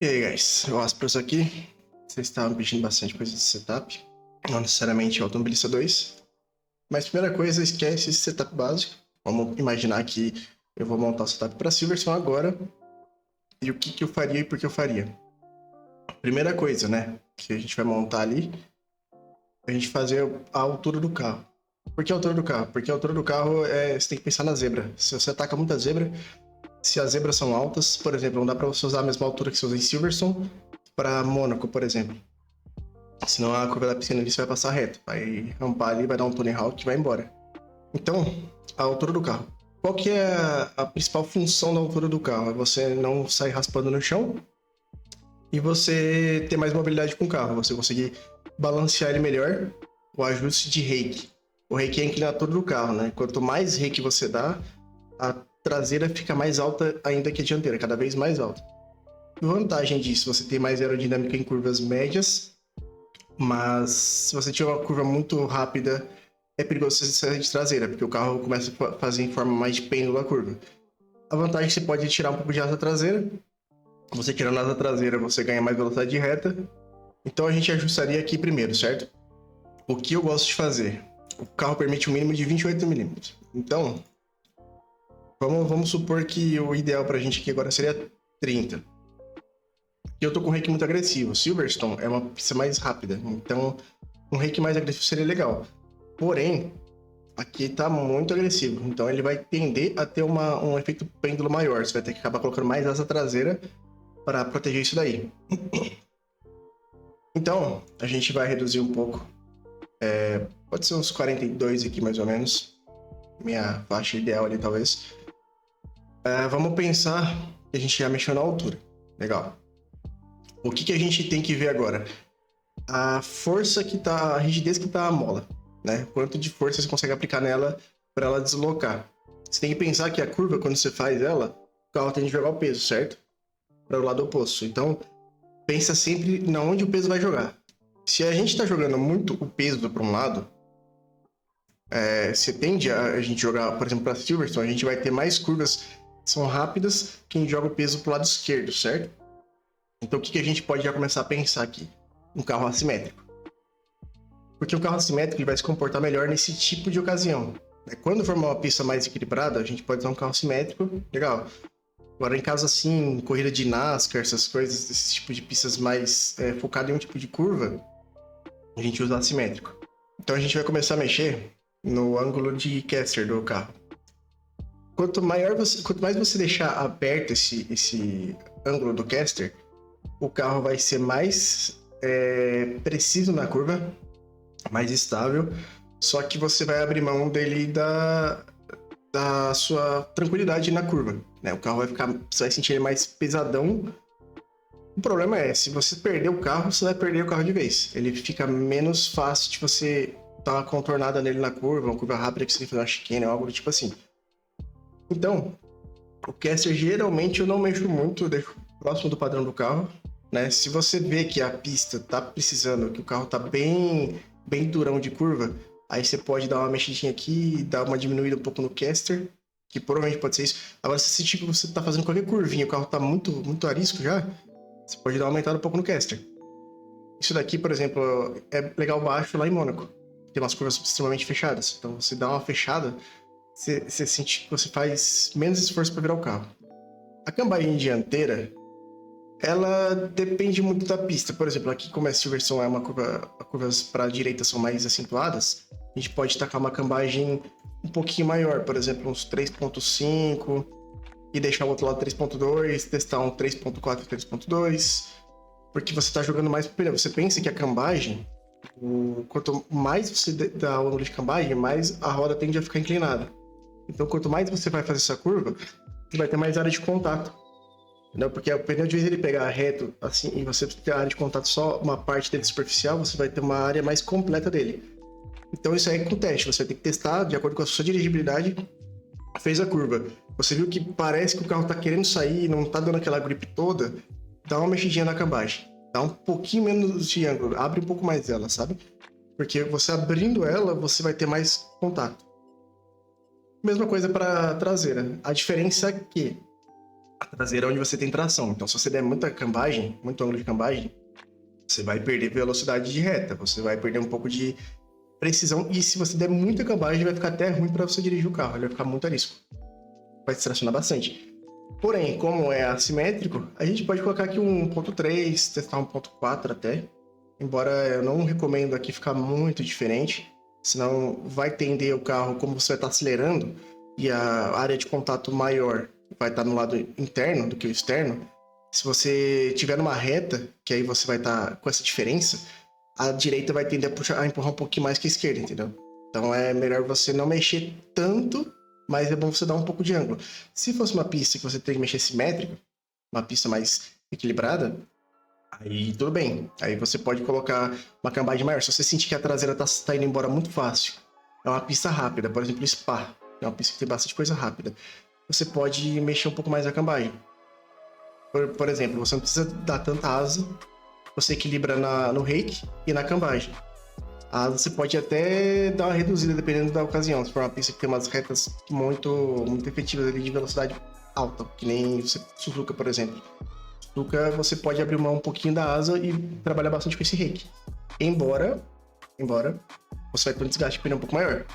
E aí, guys, o Aspros aqui. Vocês estavam pedindo bastante coisa de setup, não necessariamente Automobilista 2. Mas primeira coisa, esquece esse setup básico. Vamos imaginar que eu vou montar o setup para Silverstone agora. E o que eu faria e por que eu faria. Primeira coisa, né, que a gente vai montar ali, a gente fazer a altura do carro. Por que a altura do carro? Porque a altura do carro você tem que pensar na zebra. Se você ataca muita zebra, se as zebras são altas, por exemplo, não dá para você usar a mesma altura que você usa em Silverstone para Mônaco, por exemplo. Senão a curva da piscina ali você vai passar reto. Vai rampar ali, vai dar um Tony Hawk e vai embora. Então, a altura do carro. Qual que é a principal função da altura do carro? É você não sair raspando no chão e você ter mais mobilidade com o carro. Você conseguir balancear ele melhor. O ajuste de rake. O rake é a inclinatura do carro, né? Quanto mais rake você dá, a traseira fica mais alta ainda que a dianteira, cada vez mais alta. Vantagem disso, você tem mais aerodinâmica em curvas médias, mas se você tiver uma curva muito rápida, é perigoso você sair de traseira, porque o carro começa a fazer em forma mais de pêndulo a curva. A vantagem é que você pode tirar um pouco de asa traseira. Você tirando a asa traseira, você ganha mais velocidade de reta. Então a gente ajustaria aqui primeiro, certo? O que eu gosto de fazer? O carro permite um mínimo de 28 mm. Então, vamos supor que o ideal pra gente aqui agora seria 30. E eu tô com um rake muito agressivo. Silverstone é uma pista mais rápida, então um rake mais agressivo seria legal. Porém, aqui tá muito agressivo, então ele vai tender a ter um efeito pêndulo maior. Você vai ter que acabar colocando mais asa traseira para proteger isso daí. Então, a gente vai reduzir um pouco. Pode ser uns 42 aqui, mais ou menos. Minha faixa ideal ali, talvez. Vamos pensar que a gente já mexeu na altura. Legal. O que a gente tem que ver agora? A força que tá, a rigidez que tá a mola, né? Quanto de força você consegue aplicar nela para ela deslocar. Você tem que pensar que a curva, quando você faz ela, o carro tem que jogar o peso, certo? Para o lado oposto. Então, pensa sempre na onde o peso vai jogar. Se a gente está jogando muito o peso para um lado, você tende a gente jogar, por exemplo, para Silverstone, a gente vai ter mais curvas que são rápidas que a gente joga o peso para o lado esquerdo, certo? Então, o que a gente pode já começar a pensar aqui? Um carro assimétrico. Porque o carro assimétrico ele vai se comportar melhor nesse tipo de ocasião. Quando for uma pista mais equilibrada, a gente pode usar um carro assimétrico, legal. Agora, em caso assim, corrida de NASCAR, essas coisas, esse tipo de pistas mais focado em um tipo de curva, a gente usa assimétrico. Então, a gente vai começar a mexer no ângulo de caster do carro. Quanto mais você deixar aberto esse ângulo do caster, o carro vai ser mais preciso na curva, mais estável, só que você vai abrir mão dele da sua tranquilidade na curva, né? O carro você vai sentir ele mais pesadão. O problema é, se você perder o carro, você vai perder o carro de vez. Ele fica menos fácil de você dar uma contornada nele na curva, uma curva rápida que você tem que fazer uma chicane ou algo do tipo assim. Então, o caster geralmente eu não mexo muito, eu deixo próximo do padrão do carro, né? Se você vê que a pista tá precisando, que o carro tá bem durão de curva, aí você pode dar uma mexidinha aqui, dar uma diminuída um pouco no caster, que provavelmente pode ser isso. Agora, se sentir que você tá fazendo qualquer curvinha, o carro tá muito arisco já, você pode dar uma aumentada um pouco no caster. Isso daqui, por exemplo, é legal baixo lá em Mônaco. Tem umas curvas extremamente fechadas. Então, você dá uma fechada, você sente que você faz menos esforço para virar o carro. A cambagem dianteira, ela depende muito da pista. Por exemplo, aqui como a Silverstone é uma curva, as curvas para a direita são mais acentuadas, a gente pode tacar uma cambagem um pouquinho maior, por exemplo, uns 3.5 e deixar o outro lado 3.2, testar um 3.4 e 3.2, porque você está jogando mais pro pneu. Você pensa que a cambagem, quanto mais você dá o ângulo de cambagem, mais a roda tende a ficar inclinada. Então, quanto mais você vai fazer essa curva, você vai ter mais área de contato. Entendeu? Porque o pneu, de vez ele pegar reto assim e você ter a área de contato só uma parte dele superficial, você vai ter uma área mais completa dele. Então isso aí é com teste, você vai ter que testar de acordo com a sua dirigibilidade. Fez a curva, você viu que parece que o carro tá querendo sair, não tá dando aquela grip toda, dá uma mexidinha na cambagem, dá um pouquinho menos de ângulo, abre um pouco mais ela, sabe? Porque você abrindo ela, você vai ter mais contato. Mesma coisa para traseira. A diferença é que A traseira é onde você tem tração. Então, se você der muita cambagem, muito ângulo de cambagem, você vai perder velocidade de reta, você vai perder um pouco de precisão. E se você der muita cambagem, vai ficar até ruim para você dirigir o carro, ele vai ficar muito arisco. Vai se tracionar bastante. Porém, como é assimétrico, a gente pode colocar aqui um 1.3, testar um 1.4 até. Embora eu não recomendo aqui ficar muito diferente, senão vai tender o carro, como você vai estar acelerando, e a área de contato maior vai estar no lado interno do que o externo. Se você tiver numa reta, que aí você vai estar com essa diferença, a direita vai tender a empurrar um pouquinho mais que a esquerda, entendeu? Então é melhor você não mexer tanto, mas é bom você dar um pouco de ângulo. Se fosse uma pista que você tem que mexer simétrico, uma pista mais equilibrada, aí tudo bem. Aí você pode colocar uma cambagem maior. Se você sentir que a traseira tá indo embora muito fácil, é uma pista rápida, por exemplo, Spa. É uma pista que tem bastante coisa rápida. Você pode mexer um pouco mais a cambagem. Por exemplo, você não precisa dar tanta asa, você equilibra no rake e na cambagem. A asa você pode até dar uma reduzida dependendo da ocasião. Se for uma pista que tem umas retas muito efetivas ali de velocidade alta, que nem Suzuka, por exemplo. Suzuka, você pode abrir mão um pouquinho da asa e trabalhar bastante com esse rake. Embora você vai ter um desgaste de pneu um pouco maior,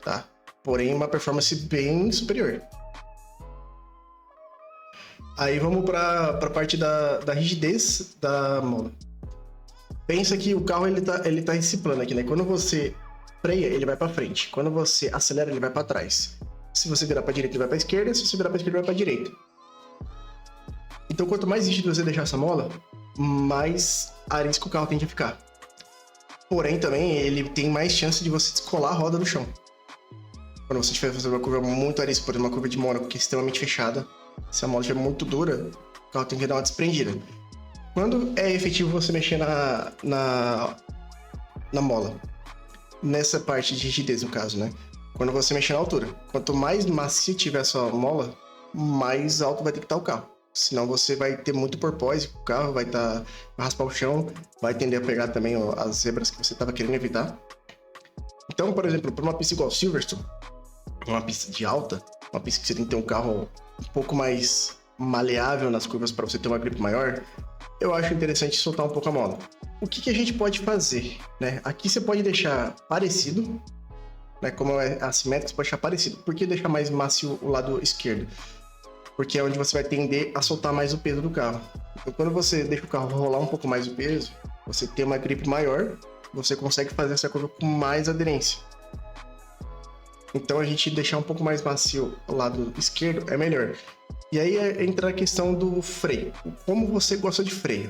tá? Porém, uma performance bem superior. Aí vamos para a parte da rigidez da mola. Pensa que o carro ele tá esse plano aqui, né? Quando você freia, ele vai para frente. Quando você acelera, ele vai para trás. Se você virar para direita, ele vai para esquerda. Se você virar para esquerda, ele vai para direita. Então, quanto mais rígido você deixar essa mola, mais arisco o carro tende a ficar. Porém, também, ele tem mais chance de você descolar a roda do chão. Quando você estiver fazendo uma curva muito arisco, por exemplo, uma curva de Mônaco, que é extremamente fechada, se a mola estiver muito dura, o carro tem que dar uma desprendida. Quando é efetivo você mexer na mola? Nessa parte de rigidez, no caso, né? Quando você mexer na altura. Quanto mais macio tiver a sua mola, mais alto vai ter que estar o carro. Senão você vai ter muito porpoise, o carro vai raspar o chão, vai tender a pegar também as zebras que você estava querendo evitar. Então, por exemplo, para uma pista igual Silverstone, uma pista de alta, uma pista que você tem que ter um carro um pouco mais maleável nas curvas para você ter uma grip maior, eu acho interessante soltar um pouco a mola. O que a gente pode fazer, né? Aqui você pode deixar parecido, né? Como é assimétrico, você pode deixar parecido. Por que deixar mais macio o lado esquerdo? Porque é onde você vai tender a soltar mais o peso do carro. Então, quando você deixa o carro rolar um pouco mais o peso, você tem uma grip maior, você consegue fazer essa curva com mais aderência. Então, a gente deixar um pouco mais macio o lado esquerdo é melhor. E aí entra a questão do freio. Como você gosta de freio?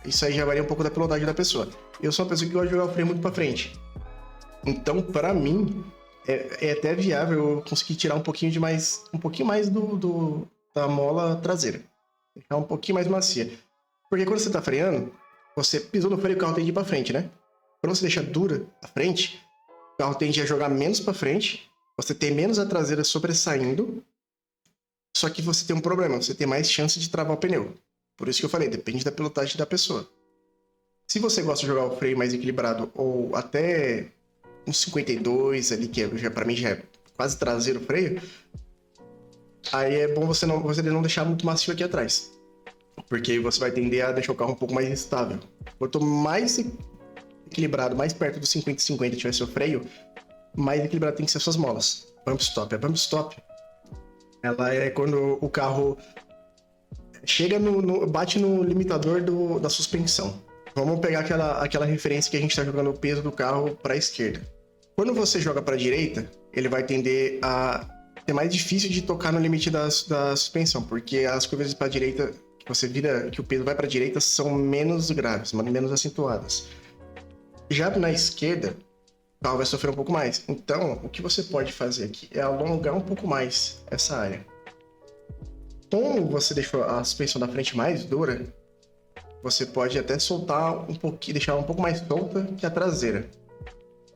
Isso aí já varia um pouco da pilotagem da pessoa. Eu sou uma pessoa que gosta de jogar o freio muito para frente. Então, para mim, é até viável eu conseguir tirar um pouquinho mais da mola traseira. Deixar um pouquinho mais macia. Porque quando você está freando, você pisou no freio e o carro tende a ir para frente, né? Quando você deixa dura a frente, o carro tende a jogar menos para frente, você tem menos a traseira sobressaindo, só que você tem um problema, você tem mais chance de travar o pneu. Por isso que eu falei, depende da pilotagem da pessoa. Se você gosta de jogar o freio mais equilibrado, ou até uns 52 ali, que para mim já é quase traseiro o freio, aí é bom você não deixar muito macio aqui atrás. Porque aí você vai tender a deixar o carro um pouco mais instável. Quanto mais equilibrado, mais perto do 50-50 tiver seu freio, mais equilibrado tem que ser suas molas. Bump stop. A bump stop, ela é quando o carro chega bate no limitador da suspensão. Vamos pegar aquela referência que a gente está jogando o peso do carro para a esquerda. Quando você joga para a direita, ele vai tender a ser mais difícil de tocar no limite da suspensão, porque as curvas para a direita que você vira, que o peso vai para a direita, são menos graves, menos acentuadas. Já na esquerda, o carro vai sofrer um pouco mais. Então, o que você pode fazer aqui é alongar um pouco mais essa área. Como você deixou a suspensão da frente mais dura, você pode até soltar um pouquinho, deixar um pouco mais solta que a traseira.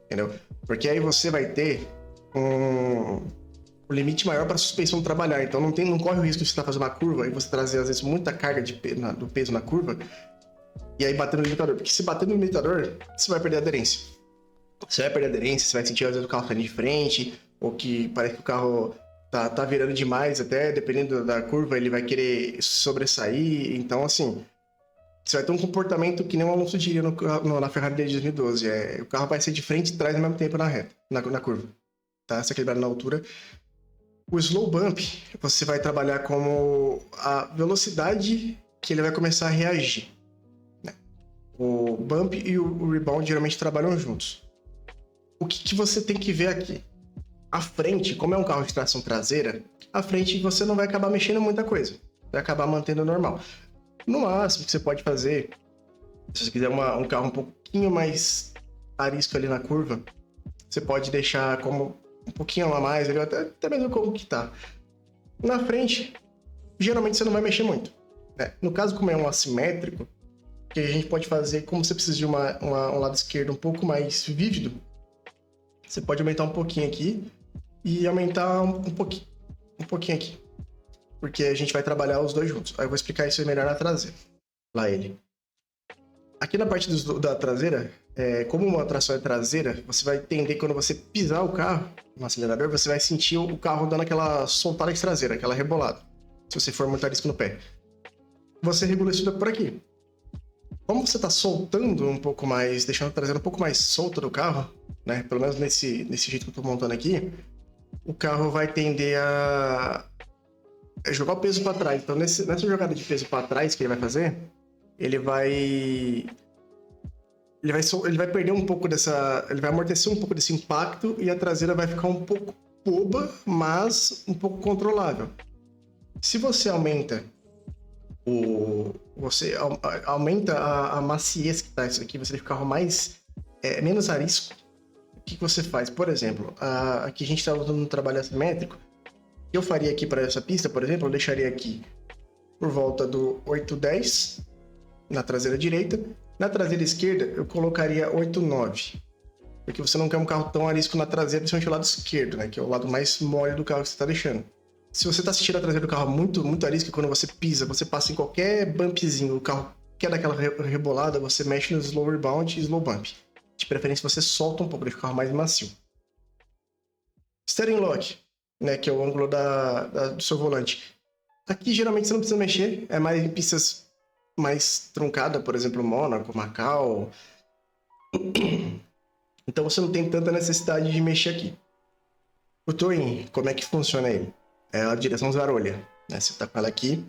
Entendeu? Porque aí você vai ter um limite maior para a suspensão trabalhar. Então não corre o risco de você estar fazendo uma curva e você trazer, às vezes, muita carga do peso na curva e aí bater no limitador. Porque se bater no limitador, você vai perder a aderência. Você vai perder a aderência, você vai sentir, às vezes, o carro saindo de frente, ou que parece que o carro tá virando demais, até dependendo da curva, ele vai querer sobressair. Então, assim, você vai ter um comportamento que nem o Alonso diria na Ferrari de 2012. O carro vai ser de frente e trás ao mesmo tempo na reta, na curva. Tá? Se equilibrando na altura. O slow bump, você vai trabalhar como a velocidade que ele vai começar a reagir. Né? O bump e o rebound geralmente trabalham juntos. O que você tem que ver aqui? A frente, como é um carro de tração traseira, a frente você não vai acabar mexendo muita coisa. Vai acabar mantendo normal. No máximo que você pode fazer, se você quiser um carro um pouquinho mais arisco ali na curva, você pode deixar como um pouquinho a mais, até mesmo como que tá. Na frente, geralmente você não vai mexer muito. Né? No caso, como é um assimétrico, que a gente pode fazer, como você precisa de um lado esquerdo um pouco mais vívido, você pode aumentar um pouquinho aqui e aumentar um pouquinho aqui. Porque a gente vai trabalhar os dois juntos. Aí eu vou explicar isso melhor na traseira. Lá ele. Aqui na parte da traseira, como uma tração é traseira, você vai entender que quando você pisar o carro no acelerador, você vai sentir o carro dando aquela soltada de traseira, aquela rebolada. Se você for muito arisco no pé. Você regula isso por aqui. Como você está soltando um pouco mais, deixando a traseira um pouco mais solta do carro, né? Pelo menos nesse jeito que eu estou montando aqui, o carro vai tender a jogar o peso para trás. Então, nessa jogada de peso para trás que ele vai fazer, ele vai perder um pouco dessa... Ele vai amortecer um pouco desse impacto e a traseira vai ficar um pouco boba, mas um pouco controlável. Se você aumenta a maciez que tá isso aqui, você deixa o carro menos arisco, o que você faz? Por exemplo, aqui a gente está usando um trabalho assimétrico. Eu faria aqui para essa pista, por exemplo, eu deixaria aqui por volta do 8,10 na traseira direita. Na traseira esquerda, eu colocaria 8,9. Porque você não quer um carro tão arisco na traseira, principalmente o lado esquerdo, né? Que é o lado mais mole do carro que você está deixando. Se você está assistindo a traseira do carro muito, muito arisco, quando você pisa, você passa em qualquer bumpzinho, o carro quer dar aquela rebolada, você mexe no slow rebound e slow bump. De preferência, você solta um pouco, deixa o carro mais macio. Steering lock, né, que é o ângulo do seu volante. Aqui, geralmente, você não precisa mexer, é mais em pistas mais truncadas, por exemplo, Mônaco, Macau. Então, você não tem tanta necessidade de mexer aqui. O towing, como é que funciona ele? É a direção zarolha, né? Você tá com ela aqui,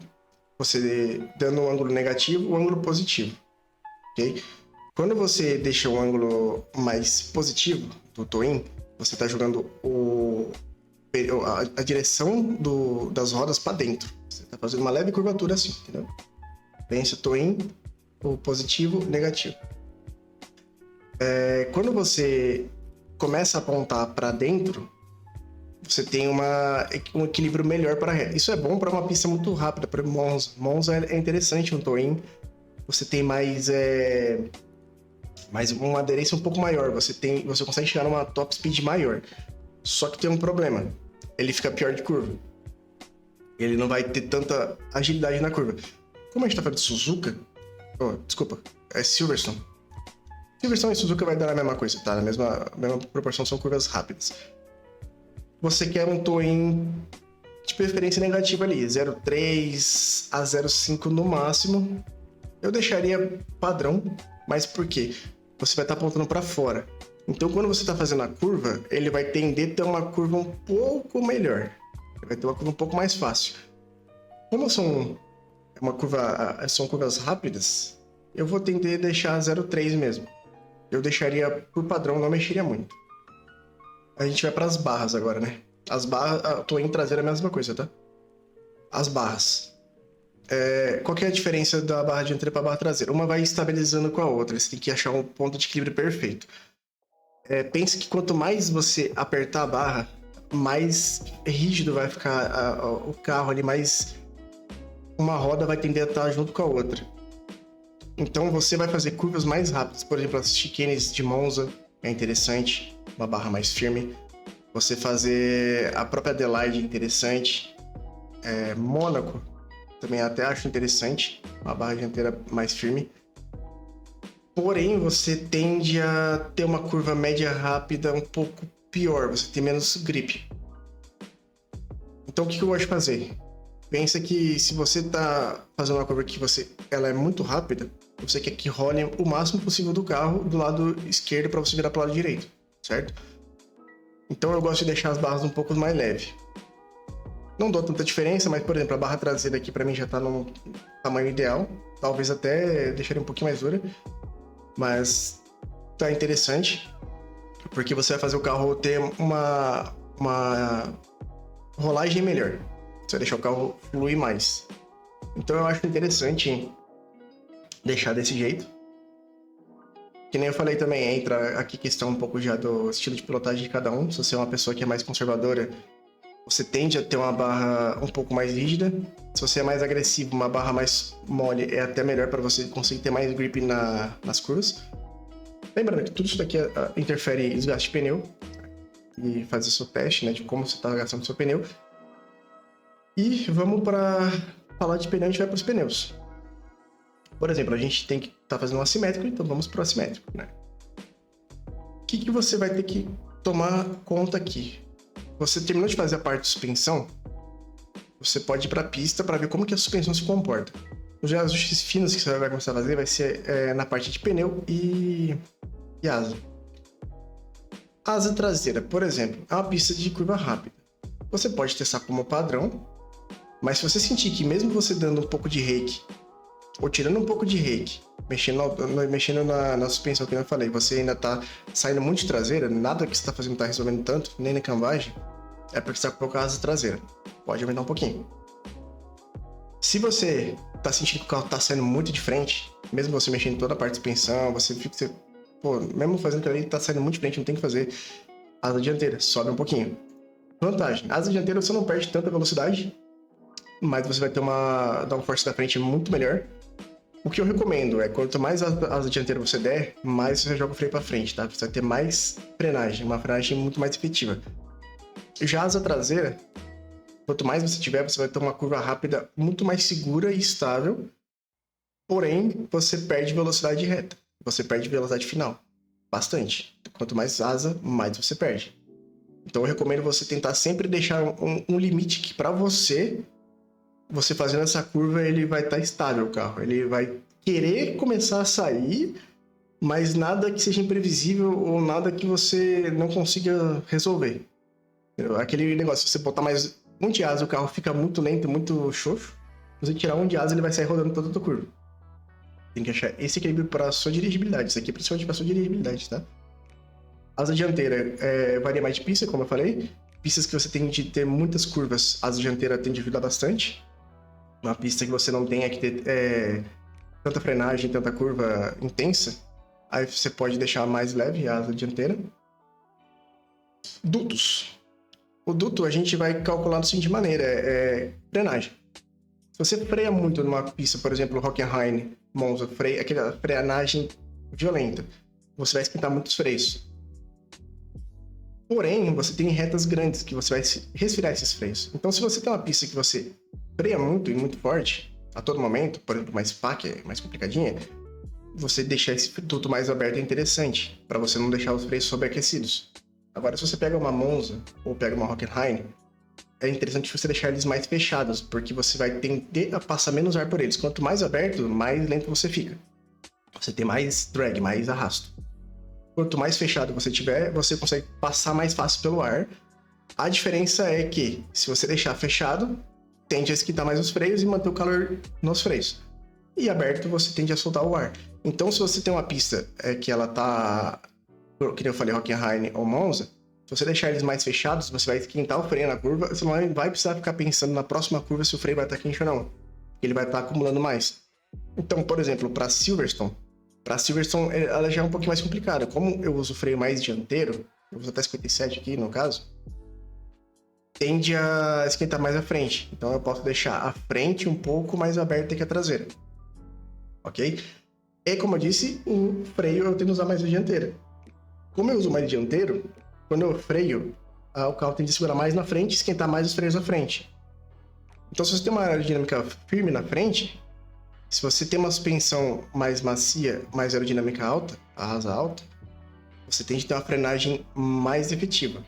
você dando um ângulo negativo, um ângulo positivo, ok? Quando você deixa o ângulo mais positivo do towing, você está jogando a direção das rodas para dentro. Você está fazendo uma leve curvatura assim, entendeu? Pensa towing, o positivo, negativo. Quando você começa a apontar para dentro, você tem um equilíbrio melhor para a reta. Isso é bom para uma pista muito rápida, para Monza. Monza é interessante um towing. Você tem mais uma aderência um pouco maior. Você consegue chegar numa top speed maior. Só que tem um problema. Ele fica pior de curva. Ele não vai ter tanta agilidade na curva. Como a gente tá falando de Suzuka... é Silverstone. Silverstone e Suzuka vai dar a mesma coisa, tá? Na mesma proporção, são curvas rápidas. Você quer um towing de preferência negativa ali, 0,3 a 0,5 no máximo. Eu deixaria padrão, mas por quê? Você vai estar apontando para fora. Então, quando você está fazendo a curva, ele vai tender a ter uma curva um pouco melhor. Ele vai ter uma curva um pouco mais fácil. Como são curvas rápidas, eu vou tender a deixar 0,3 mesmo. Eu deixaria por padrão, não mexeria muito. A gente vai para as barras agora, né? As barras, a towing traseira é a mesma coisa, tá? As barras. Qual que é a diferença da barra dianteira para a barra traseira? Uma vai estabilizando com a outra, você tem que achar um ponto de equilíbrio perfeito. Pense que quanto mais você apertar a barra, mais rígido vai ficar o carro ali, mais uma roda vai tender a estar junto com a outra. Então você vai fazer curvas mais rápidas, por exemplo, as chicanes de Monza é interessante, uma barra mais firme. Você fazer a própria Adelaide é interessante. Mônaco também até acho interessante, uma barra dianteira mais firme. Porém, você tende a ter uma curva média rápida um pouco pior, você tem menos grip. Então, o que eu gosto de fazer? Pensa que se você tá fazendo uma curva que ela é muito rápida, você quer que role o máximo possível do carro do lado esquerdo para você virar para o lado direito, certo? Então eu gosto de deixar as barras um pouco mais leves. Não dou tanta diferença, mas, por exemplo, a barra traseira aqui para mim já tá no tamanho ideal. Talvez até deixaria um pouquinho mais dura, mas tá interessante, porque você vai fazer o carro ter uma rolagem melhor. Você vai deixar o carro fluir mais. Então eu acho interessante deixar desse jeito. Que nem eu falei também, entra aqui questão um pouco já do estilo de pilotagem de cada um. Se você é uma pessoa que é mais conservadora, você tende a ter uma barra um pouco mais rígida. Se você é mais agressivo, uma barra mais mole é até melhor para você conseguir ter mais grip nas curvas. Lembrando que tudo isso daqui interfere em desgaste de pneu e fazer seu teste, né, de como você está gastando seu pneu. E vamos para falar de pneu, a gente vai para os pneus. Por exemplo, a gente tem que estar fazendo um assimétrico, então vamos para o assimétrico, né? O que você vai ter que tomar conta aqui? Você terminou de fazer a parte de suspensão, você pode ir para a pista para ver como que a suspensão se comporta. Os ajustes finos que você vai começar a fazer vai ser na parte de pneu e asa. Asa traseira, por exemplo, é uma pista de curva rápida. Você pode testar como padrão, mas se você sentir que mesmo você dando um pouco de rake, ou tirando um pouco de rake, mexendo na suspensão que eu falei, você ainda tá saindo muito de traseira, nada que você tá fazendo tá resolvendo tanto, nem na cambagem, é porque você tá com pouca asa traseira. Pode aumentar um pouquinho. Se você tá sentindo que o carro tá saindo muito de frente, mesmo você mexendo em toda a parte de suspensão, mesmo fazendo aquilo ali, tá saindo muito de frente, não tem que fazer asa dianteira, sobe um pouquinho. Vantagem, asa dianteira você não perde tanta velocidade, mas você vai ter dar um force da frente muito melhor. O que eu recomendo é, quanto mais asa dianteira você der, mais você joga o freio para frente, tá? Você vai ter mais frenagem, uma frenagem muito mais efetiva. Já a asa traseira, quanto mais você tiver, você vai ter uma curva rápida muito mais segura e estável, porém, você perde velocidade reta, você perde velocidade final, bastante. Quanto mais asa, mais você perde. Então eu recomendo você tentar sempre deixar um limite que para você fazendo essa curva, ele vai estar estável o carro. Ele vai querer começar a sair, mas nada que seja imprevisível ou nada que você não consiga resolver. Aquele negócio, se você botar mais um de asa, o carro fica muito lento, muito xoxo. Se você tirar um de asa, ele vai sair rodando toda a tua curva. Tem que achar esse equilíbrio para a sua dirigibilidade. Isso aqui é principalmente para a sua dirigibilidade, tá? Asa dianteira varia mais de pista, como eu falei. Pistas que você tem de ter muitas curvas, a asa dianteira tende a ajudar bastante. Uma pista que você não tenha que ter tanta frenagem, tanta curva intensa, aí você pode deixar mais leve a asa dianteira. Dutos. O duto a gente vai calcular da seguinte maneira, frenagem. Se você freia muito numa pista, por exemplo, Hockenheim, Monza, aquela frenagem violenta, você vai esquentar muitos freios. Porém, você tem retas grandes que você vai resfriar esses freios. Então, se você tem uma pista que você freia muito e muito forte, a todo momento, por exemplo, uma Spa, que é mais complicadinha, você deixar esse duto mais aberto é interessante, para você não deixar os freios sobreaquecidos. Agora, se você pega uma Monza ou pega uma Hockenheim, é interessante você deixar eles mais fechados, porque você vai tender a passar menos ar por eles. Quanto mais aberto, mais lento você fica. Você tem mais drag, mais arrasto. Quanto mais fechado você tiver, você consegue passar mais fácil pelo ar. A diferença é que, se você deixar fechado, tende a esquentar mais os freios e manter o calor nos freios. E aberto, você tende a soltar o ar. Então, se você tem uma pista que ela tá, que eu falei, Hockenheim ou Monza, se você deixar eles mais fechados, você vai esquentar o freio na curva, você não vai precisar ficar pensando na próxima curva se o freio vai estar quente ou não. Ele vai estar acumulando mais. Então, por exemplo, para Silverstone, ela já é um pouquinho mais complicada. Como eu uso o freio mais dianteiro, eu uso até 57 aqui no caso, tende a esquentar mais a frente. Então eu posso deixar a frente um pouco mais aberta que a traseira. Ok? E como eu disse, o freio eu tento usar mais a dianteira. Como eu uso mais dianteiro, quando eu freio, o carro tende a segurar mais na frente e esquentar mais os freios na frente. Então se você tem uma aerodinâmica firme na frente, se você tem uma suspensão mais macia, mais aerodinâmica alta, a asa alta, você tende a ter uma frenagem mais efetiva.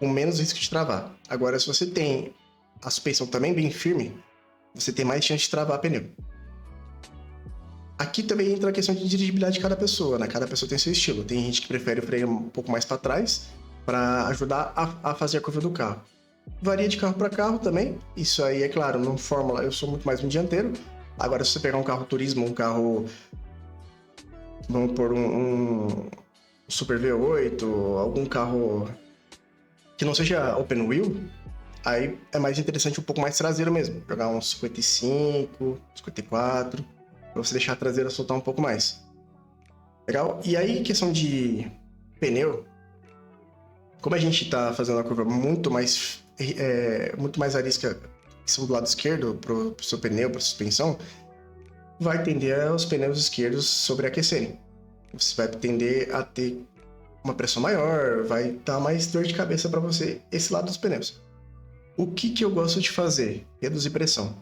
com menos risco de travar. Agora, se você tem a suspensão também bem firme, você tem mais chance de travar pneu. Aqui também entra a questão de dirigibilidade de cada pessoa, né? Cada pessoa tem seu estilo. Tem gente que prefere o freio um pouco mais para trás para ajudar a fazer a curva do carro. Varia de carro para carro também. Isso aí, é claro, no Fórmula eu sou muito mais um dianteiro. Agora, se você pegar um carro turismo, um carro... Vamos por um Super V8, algum carro que não seja open wheel, aí é mais interessante um pouco mais traseiro mesmo. Jogar uns 55, 54, pra você deixar a traseira soltar um pouco mais. Legal? E aí, questão de pneu, como a gente tá fazendo a curva muito mais arisca que são do lado esquerdo pro seu pneu, pra suspensão, vai tender os pneus esquerdos sobreaquecerem. Você vai tender a ter uma pressão maior, vai dar mais dor de cabeça para você esse lado dos pneus. O que eu gosto de fazer? Reduzir pressão.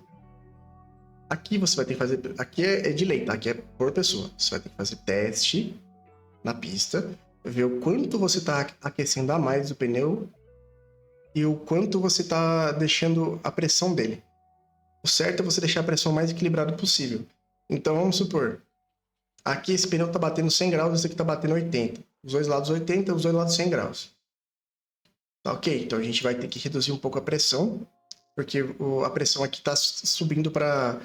Aqui você vai ter que fazer... Aqui é de lei, tá? Aqui é por pessoa. Você vai ter que fazer teste na pista, ver o quanto você está aquecendo a mais o pneu e o quanto você está deixando a pressão dele. O certo é você deixar a pressão mais equilibrada possível. Então, vamos supor, aqui esse pneu está batendo 100 graus, esse aqui está batendo 80. Os dois lados 80, os dois lados 100 graus. Tá ok, então a gente vai ter que reduzir um pouco a pressão, porque a pressão aqui está subindo para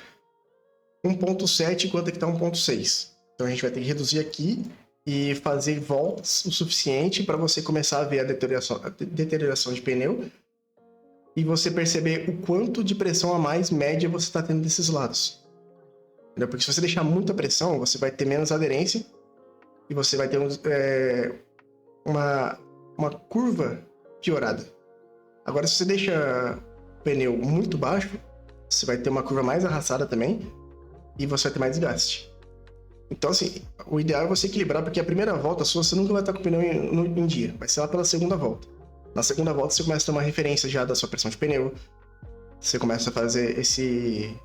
1.7, enquanto aqui está 1.6. Então a gente vai ter que reduzir aqui e fazer voltas o suficiente para você começar a ver a deterioração de pneu e você perceber o quanto de pressão a mais média você está tendo desses lados. Entendeu? Porque se você deixar muita pressão, você vai ter menos aderência e você vai ter uma curva piorada. Agora, se você deixa o pneu muito baixo, você vai ter uma curva mais arrastada também e você vai ter mais desgaste. Então, assim, o ideal é você equilibrar, porque a primeira volta sua, você nunca vai estar com o pneu em dia. Vai ser lá pela segunda volta. Na segunda volta, você começa a ter uma referência já da sua pressão de pneu. Você começa a fazer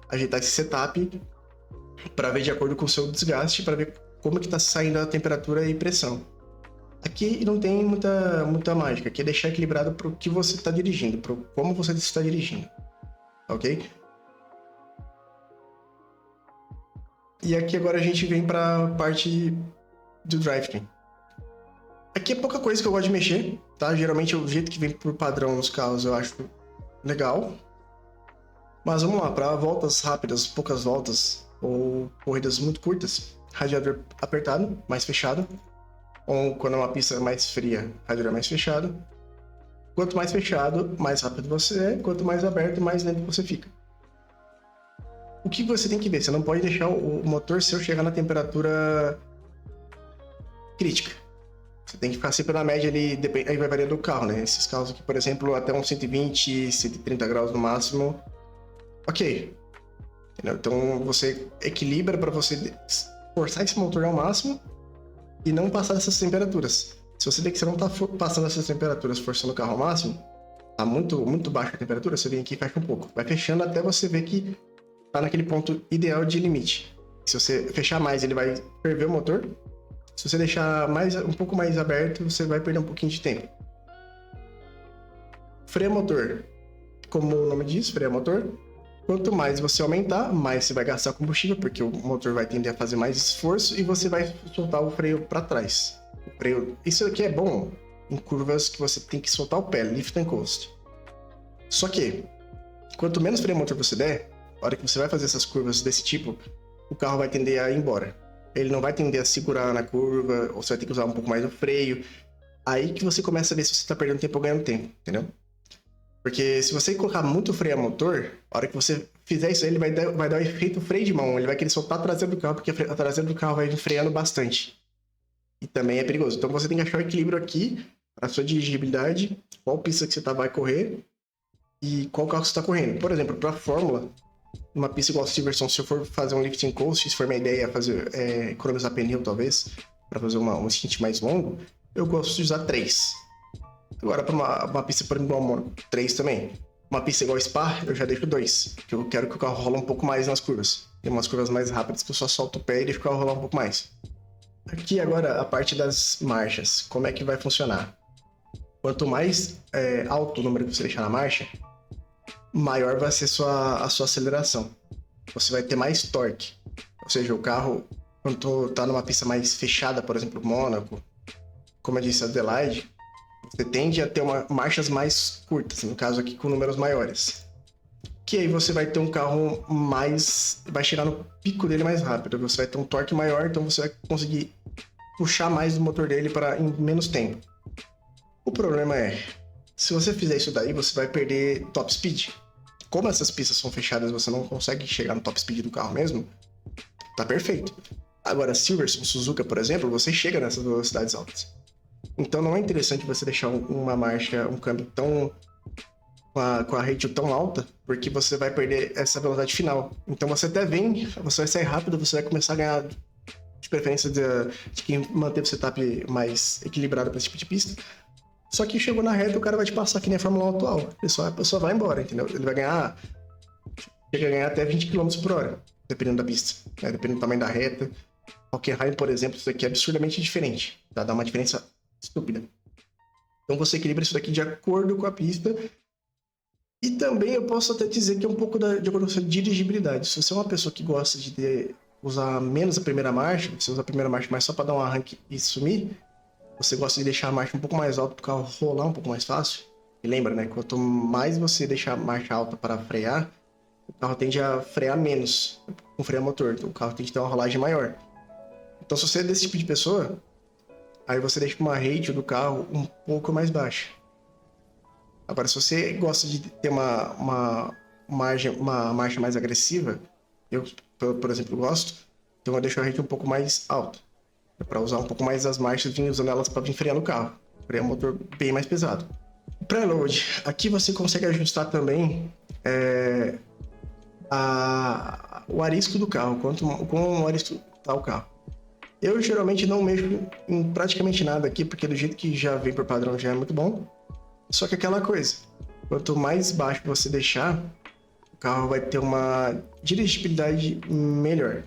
ajeitar esse setup para ver de acordo com o seu desgaste, para ver como que está saindo a temperatura e pressão. Aqui não tem muita mágica. Aqui é deixar equilibrado para o que você está dirigindo, para como você está dirigindo. Ok? E aqui agora a gente vem para a parte do drivetrain. Aqui é pouca coisa que eu gosto de mexer, tá? Geralmente o jeito que vem por padrão nos carros eu acho legal. Mas vamos lá, para voltas rápidas, poucas voltas ou corridas muito curtas, radiador apertado, mais fechado. Ou quando é uma pista mais fria, radiador mais fechado. Quanto mais fechado, mais rápido você é. Quanto mais aberto, mais lento você fica. O que você tem que ver? Você não pode deixar o motor seu chegar na temperatura crítica. Você tem que ficar sempre na média ali, aí vai variar do carro, né? Esses carros aqui, por exemplo, até uns 120, 130 graus no máximo. Ok. Entendeu? Então você equilibra para você forçar esse motor ao máximo e não passar dessas temperaturas. Se você vê que você não está passando essas temperaturas forçando o carro ao máximo, tá muito baixa a temperatura, você vem aqui e fecha um pouco. Vai fechando até você ver que tá naquele ponto ideal de limite. Se você fechar mais, ele vai ferver o motor. Se você deixar um pouco mais aberto, você vai perder um pouquinho de tempo. Freio a motor. Como o nome diz, freio a motor. Quanto mais você aumentar, mais você vai gastar combustível, porque o motor vai tender a fazer mais esforço e você vai soltar o freio para trás. Isso aqui é bom em curvas que você tem que soltar o pé, lift and coast. Só que, quanto menos freio a motor você der, a hora que você vai fazer essas curvas desse tipo, o carro vai tender a ir embora. Ele não vai tender a segurar na curva, ou você vai ter que usar um pouco mais o freio. Aí que você começa a ver se você está perdendo tempo ou ganhando tempo, entendeu? Porque se você colocar muito freio a motor, a hora que você fizer isso, ele vai dar o efeito freio de mão. Ele vai querer soltar a traseira do carro, porque a traseira do carro vai vir freando bastante. E também é perigoso. Então você tem que achar o equilíbrio aqui, para a sua dirigibilidade, qual pista que você vai correr e qual carro você está correndo. Por exemplo, para a Fórmula, numa pista igual a Silverstone, se eu for fazer um lifting coast, se for minha ideia economizar pneu talvez, para fazer um stint mais longo, eu gosto de usar 3. Agora para uma pista, por exemplo, igual a Mônaco, 3 também. Uma pista igual a Spa, eu já deixo 2, porque eu quero que o carro rola um pouco mais nas curvas. Tem umas curvas mais rápidas que eu só solto o pé e deixo o carro rolar um pouco mais. Aqui agora a parte das marchas, como é que vai funcionar? Quanto mais alto o número que você deixar na marcha, maior vai ser a sua aceleração. Você vai ter mais torque. Ou seja, o carro, quando tá numa pista mais fechada, por exemplo, Mônaco, como eu disse, Adelaide, você tende a ter marchas mais curtas, no caso aqui com números maiores. Que aí você vai ter um carro vai chegar no pico dele mais rápido. Você vai ter um torque maior, então você vai conseguir puxar mais do motor dele em menos tempo. O problema é, se você fizer isso daí, você vai perder top speed. Como essas pistas são fechadas, você não consegue chegar no top speed do carro mesmo, tá perfeito. Agora, Silverstone, Suzuka, por exemplo, você chega nessas velocidades altas. Então não é interessante você deixar uma marcha, um câmbio tão com a ratio tão alta, porque você vai perder essa velocidade final. Então você até você vai sair rápido, você vai começar a ganhar de preferência de quem manteve o setup mais equilibrado para esse tipo de pista. Só que chegou na reta, o cara vai te passar que nem a Fórmula 1 atual. A pessoa vai embora, entendeu? Ele vai chega a ganhar até 20 km por hora, dependendo da pista, né? Dependendo do tamanho da reta. Hockenheim, por exemplo, isso aqui é absurdamente diferente, tá? Dá uma diferença estúpida. Então você equilibra isso daqui de acordo com a pista. E também eu posso até dizer que é um pouco de acordo com a sua dirigibilidade. Se você é uma pessoa que gosta de usar menos a primeira marcha, você usa a primeira marcha mais só para dar um arranque e sumir, você gosta de deixar a marcha um pouco mais alta para o carro rolar um pouco mais fácil. E lembra, né? Quanto mais você deixar a marcha alta para frear, o carro tende a frear menos com freio a motor. Então o carro tende a ter uma rolagem maior. Então se você é desse tipo de pessoa, aí você deixa uma ratio do carro um pouco mais baixa. Agora, se você gosta de ter uma marcha mais agressiva, eu, por exemplo, gosto, então eu deixo a ratio um pouco mais alta. Para usar um pouco mais as marchas, vim usando elas para vir freando o carro. Frear um motor bem mais pesado. Preload. Aqui você consegue ajustar também o arisco do carro, quão arisco está o carro. Eu geralmente não mexo em praticamente nada aqui, porque do jeito que já vem por padrão já é muito bom. Só que aquela coisa, quanto mais baixo você deixar, o carro vai ter uma dirigibilidade melhor.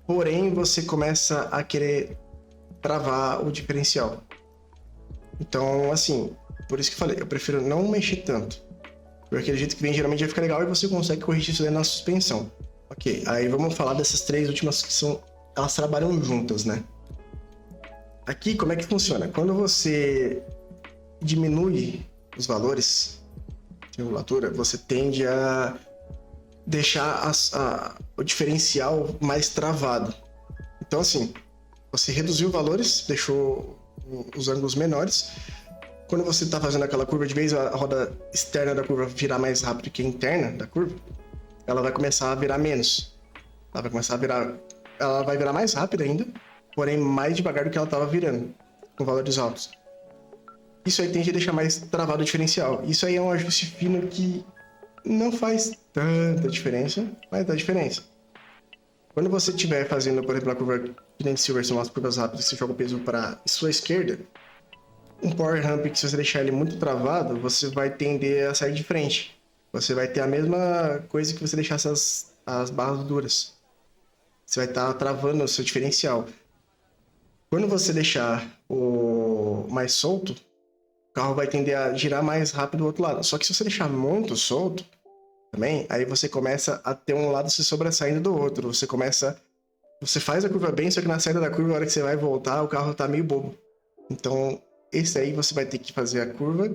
Porém, você começa a querer travar o diferencial. Então, assim, por isso que eu falei, eu prefiro não mexer tanto. Porque do jeito que vem, geralmente vai ficar legal e você consegue corrigir isso daí na suspensão. Ok, aí vamos falar dessas três últimas que elas trabalham juntas, né? Aqui, como é que funciona? Quando você diminui os valores de regulatura, você tende a deixar o diferencial mais travado. Então, assim, você reduziu os valores, deixou os ângulos menores. Quando você está fazendo aquela curva, de vez a roda externa da curva virar mais rápido que a interna da curva, ela vai começar a virar menos. Ela vai virar mais rápido ainda, porém mais devagar do que ela estava virando, com valores altos. Isso aí tende a deixar mais travado o diferencial. Isso aí é um ajuste fino que não faz tanta diferença, mas dá diferença. Quando você estiver fazendo, por exemplo, a curva que nem de Silverstone, umas curvas rápidas, você joga o peso para sua esquerda, um power ramp que se você deixar ele muito travado, você vai tender a sair de frente. Você vai ter a mesma coisa que você deixasse as barras duras. Você vai estar travando o seu diferencial. Quando você deixar o mais solto, o carro vai tender a girar mais rápido do outro lado. Só que se você deixar muito solto, também, aí você começa a ter um lado se sobressaindo do outro. Você faz a curva bem, só que na saída da curva, na hora que você vai voltar, o carro tá meio bobo. Então, esse aí você vai ter que fazer a curva,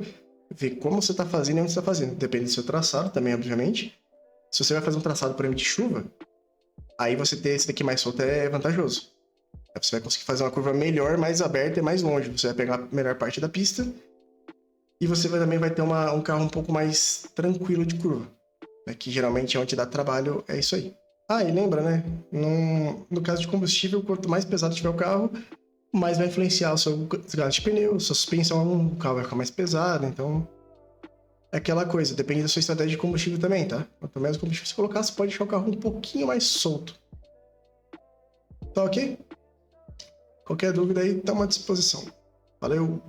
ver como você tá fazendo e onde você tá fazendo. Depende do seu traçado também, obviamente. Se você vai fazer um traçado, por exemplo, de chuva, aí você ter esse daqui mais solto é vantajoso. Aí você vai conseguir fazer uma curva melhor, mais aberta e mais longe. Você vai pegar a melhor parte da pista e você também vai ter um carro um pouco mais tranquilo de curva. Que geralmente é onde dá trabalho, é isso aí. Ah, e lembra, né? No caso de combustível, quanto mais pesado tiver o carro, mais vai influenciar o seu desgaste de pneu, sua suspensão, o carro vai ficar mais pesado, então... É aquela coisa, depende da sua estratégia de combustível também, tá? Quanto mais combustível você colocar, você pode deixar o carro um pouquinho mais solto. Tá ok? Qualquer dúvida aí, tá à disposição. Valeu!